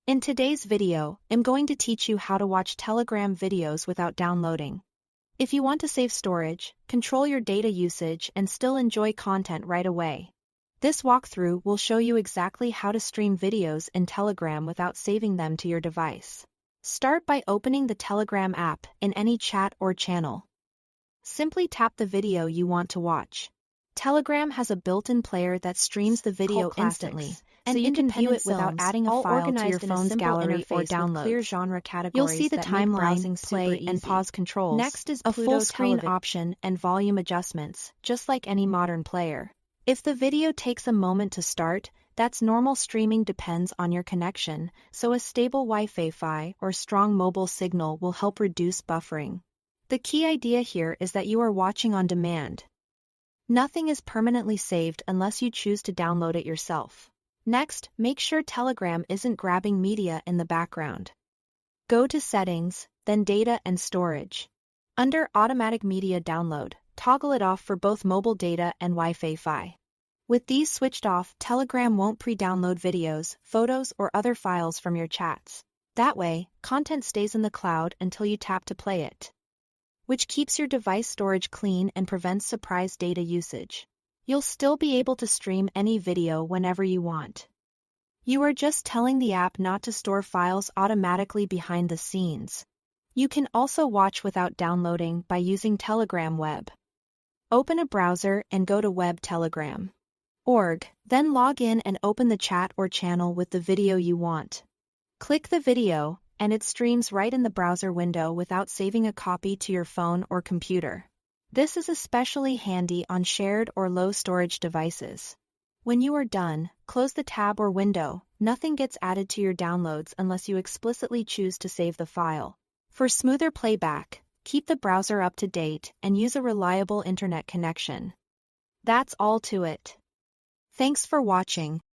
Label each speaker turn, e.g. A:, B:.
A: In today's video, I'm going to teach you how to watch Telegram videos without downloading. If you want to save storage, control your data usage and still enjoy content right away. This walkthrough will show you exactly how to stream videos in Telegram without saving them to your device. Start by opening the Telegram app in any chat or channel. Simply tap the video you want to watch. Telegram has a built-in player that streams the video instantly, so you can view it without adding a file to your phone's gallery or downloads.
B: Clear genre categories.
A: You'll see the
B: that make
A: timeline,
B: browsing super
A: play, and
B: easy.
A: pause controls,
B: Next is
A: a
B: Pluto
A: full-screen
B: Television.
A: option and volume adjustments, just like any modern player. If the video takes a moment to start, that's normal. Streaming depends on your connection, so a stable Wi-Fi or strong mobile signal will help reduce buffering. The key idea here is that you are watching on demand. Nothing is permanently saved unless you choose to download it yourself. Next, make sure Telegram isn't grabbing media in the background. Go to Settings, then Data and Storage. Under Automatic Media Download, toggle it off for both mobile data and Wi-Fi. With these switched off, Telegram won't pre-download videos, photos, or other files from your chats. That way, content stays in the cloud until you tap to play it, which keeps your device storage clean and prevents surprise data usage. You'll still be able to stream any video whenever you want. You are just telling the app not to store files automatically behind the scenes. You can also watch without downloading by using Telegram Web. Open a browser and go to web.telegram.org, then log in and open the chat or channel with the video you want. Click the video, and it streams right in the browser window without saving a copy to your phone or computer. This is especially handy on shared or low storage devices. When you are done, close the tab or window. Nothing gets added to your downloads unless you explicitly choose to save the file. For smoother playback, keep the browser up to date and use a reliable internet connection. That's all to it. Thanks for watching.